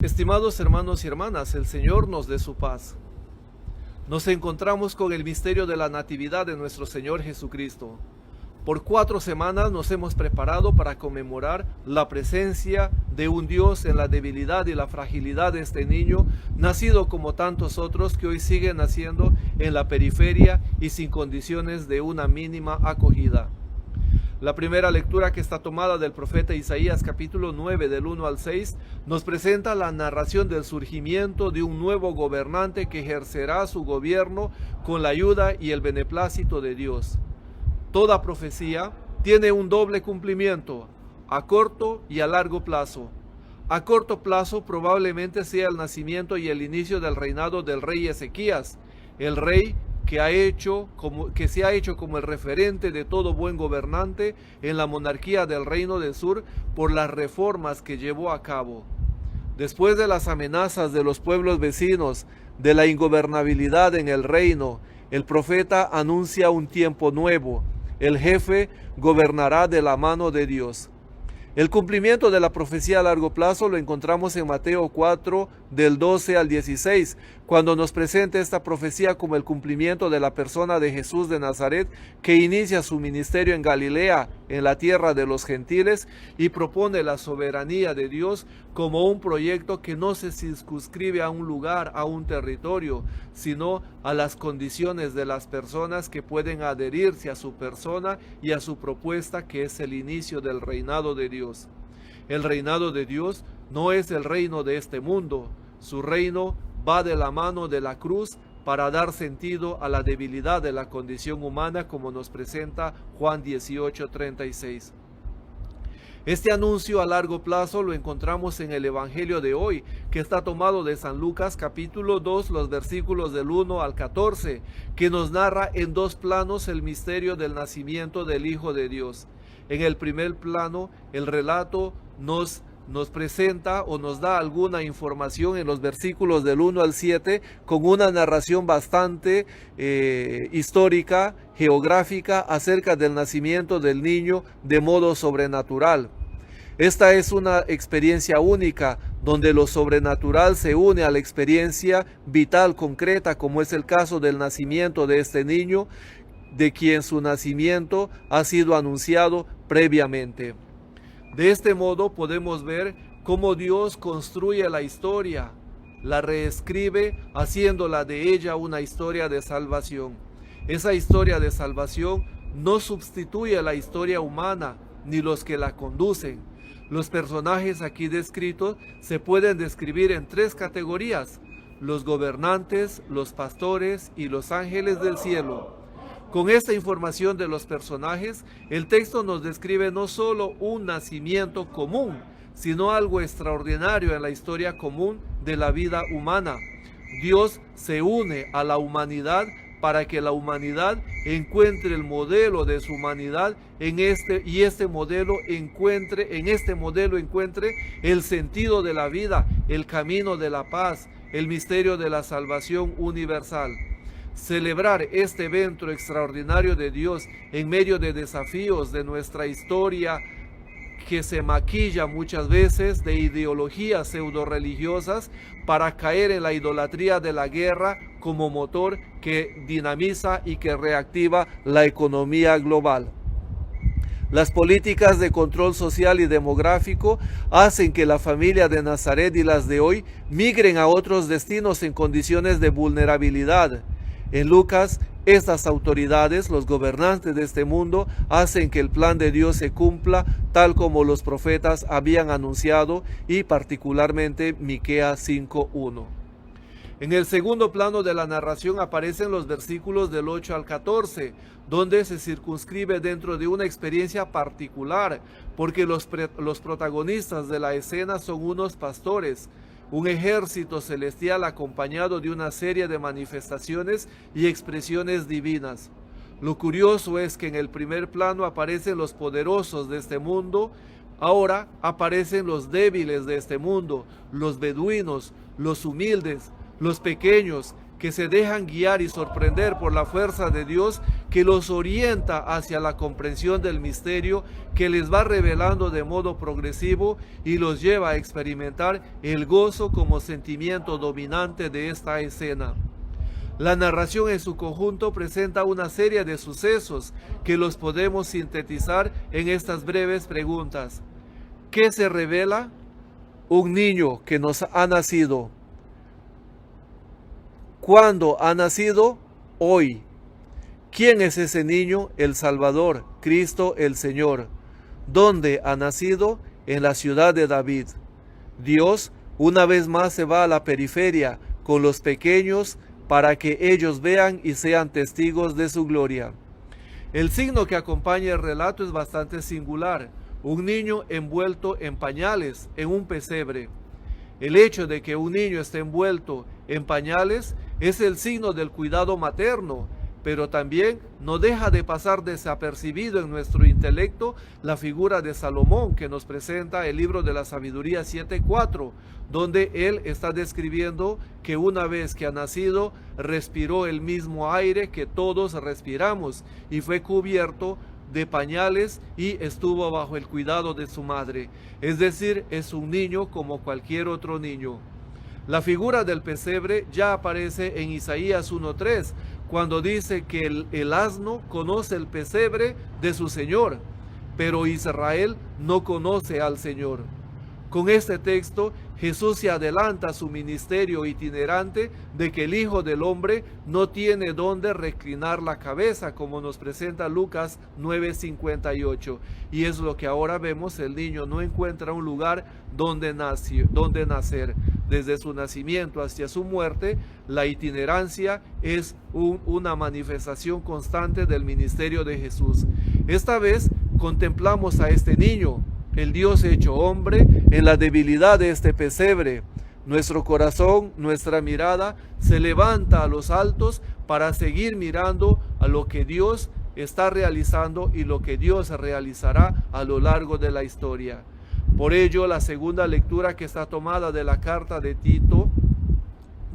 Estimados hermanos y hermanas, el Señor nos dé su paz. Nos encontramos con el misterio de la Natividad de nuestro Señor Jesucristo. Por 4 semanas nos hemos preparado para conmemorar la presencia de un Dios en la debilidad y la fragilidad de este niño, nacido como tantos otros que hoy siguen naciendo en la periferia y sin condiciones de una mínima acogida. La primera lectura, que está tomada del profeta Isaías capítulo 9 del 1 al 6, nos presenta la narración del surgimiento de un nuevo gobernante que ejercerá su gobierno con la ayuda y el beneplácito de Dios. Toda profecía tiene un doble cumplimiento, a corto y a largo plazo. A corto plazo probablemente sea el nacimiento y el inicio del reinado del rey Ezequías, el rey que se ha hecho como el referente de todo buen gobernante en la monarquía del Reino del Sur por las reformas que llevó a cabo. Después de las amenazas de los pueblos vecinos, de la ingobernabilidad en el reino, el profeta anuncia un tiempo nuevo. El jefe gobernará de la mano de Dios. El cumplimiento de la profecía a largo plazo lo encontramos en Mateo 4, del 12 al 16, cuando nos presenta esta profecía como el cumplimiento de la persona de Jesús de Nazaret, que inicia su ministerio en Galilea, en la tierra de los gentiles, y propone la soberanía de Dios como un proyecto que no se circunscribe a un lugar, a un territorio, sino a las condiciones de las personas que pueden adherirse a su persona y a su propuesta, que es el inicio del reinado de Dios. El reinado de Dios no es el reino de este mundo. Su reino va de la mano de la cruz para dar sentido a la debilidad de la condición humana, como nos presenta Juan 18:36. Este anuncio a largo plazo lo encontramos en el Evangelio de hoy, que está tomado de San Lucas capítulo 2, los versículos del 1 al 14, que nos narra en 2 planos el misterio del nacimiento del Hijo de Dios. En el primer plano, el relato nos presenta o nos da alguna información en los versículos del 1 al 7 con una narración bastante histórica, geográfica, acerca del nacimiento del niño de modo sobrenatural. Esta es una experiencia única, donde lo sobrenatural se une a la experiencia vital concreta, como es el caso del nacimiento de este niño, de quien su nacimiento ha sido anunciado previamente. De este modo podemos ver cómo Dios construye la historia, la reescribe, haciéndola de ella una historia de salvación. Esa historia de salvación no sustituye a la historia humana ni los que la conducen. Los personajes aquí descritos se pueden describir en 3 categorías: los gobernantes, los pastores y los ángeles del cielo. Con esta información de los personajes, el texto nos describe no solo un nacimiento común, sino algo extraordinario en la historia común de la vida humana. Dios se une a la humanidad para que la humanidad encuentre el modelo de su humanidad en este modelo encuentre el sentido de la vida, el camino de la paz, el misterio de la salvación universal. Celebrar este evento extraordinario de Dios en medio de desafíos de nuestra historia, que se maquilla muchas veces de ideologías pseudo-religiosas para caer en la idolatría de la guerra como motor que dinamiza y que reactiva la economía global. Las políticas de control social y demográfico hacen que la familia de Nazaret y las de hoy migren a otros destinos en condiciones de vulnerabilidad. En Lucas, estas autoridades, los gobernantes de este mundo, hacen que el plan de Dios se cumpla tal como los profetas habían anunciado, y particularmente Miqueas 5:1. En el segundo plano de la narración aparecen los versículos del 8 al 14, donde se circunscribe dentro de una experiencia particular, porque los protagonistas de la escena son unos pastores, un ejército celestial acompañado de una serie de manifestaciones y expresiones divinas. Lo curioso es que en el primer plano aparecen los poderosos de este mundo, ahora aparecen los débiles de este mundo, los beduinos, los humildes, los pequeños, que se dejan guiar y sorprender por la fuerza de Dios que los orienta hacia la comprensión del misterio que les va revelando de modo progresivo y los lleva a experimentar el gozo como sentimiento dominante de esta escena. La narración en su conjunto presenta una serie de sucesos que los podemos sintetizar en estas breves preguntas. ¿Qué se revela? Un niño que nos ha nacido. ¿Cuándo ha nacido? Hoy. ¿Quién es ese niño? El Salvador, Cristo el Señor. ¿Dónde ha nacido? En la ciudad de David. Dios una vez más se va a la periferia con los pequeños para que ellos vean y sean testigos de su gloria. El signo que acompaña el relato es bastante singular. Un niño envuelto en pañales, en un pesebre. El hecho de que un niño esté envuelto en pañales es el signo del cuidado materno, pero también no deja de pasar desapercibido en nuestro intelecto la figura de Salomón que nos presenta el libro de la Sabiduría 7:4, donde él está describiendo que una vez que ha nacido, respiró el mismo aire que todos respiramos y fue cubierto de pañales y estuvo bajo el cuidado de su madre. Es decir, es un niño como cualquier otro niño. La figura del pesebre ya aparece en Isaías 1:3, cuando dice que el asno conoce el pesebre de su Señor, pero Israel no conoce al Señor. Con este texto, Jesús se adelanta a su ministerio itinerante de que el Hijo del Hombre no tiene dónde reclinar la cabeza, como nos presenta Lucas 9:58. Y es lo que ahora vemos: el niño no encuentra un lugar donde nacer. Desde su nacimiento hacia su muerte, la itinerancia es una manifestación constante del ministerio de Jesús. Esta vez contemplamos a este niño, el Dios hecho hombre, en la debilidad de este pesebre. Nuestro corazón, nuestra mirada se levanta a los altos para seguir mirando a lo que Dios está realizando y lo que Dios realizará a lo largo de la historia. Por ello, la segunda lectura, que está tomada de la carta de Tito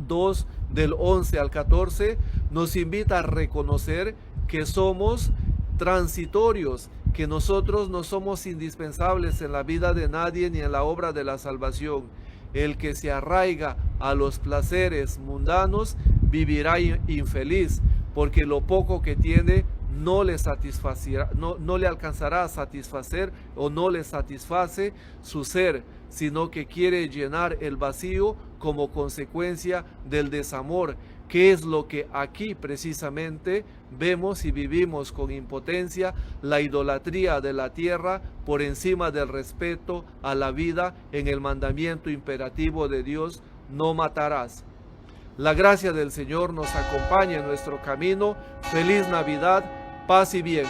2, del 11 al 14, nos invita a reconocer que somos transitorios, que nosotros no somos indispensables en la vida de nadie ni en la obra de la salvación. El que se arraiga a los placeres mundanos vivirá infeliz, porque lo poco que tiene no le satisfacerá, no le alcanzará a satisfacer o no le satisface su ser, sino que quiere llenar el vacío como consecuencia del desamor, que es lo que aquí precisamente vemos y vivimos con impotencia: la idolatría de la tierra por encima del respeto a la vida en el mandamiento imperativo de Dios: no matarás. La gracia del Señor nos acompaña en nuestro camino. Feliz Navidad, paz y bien.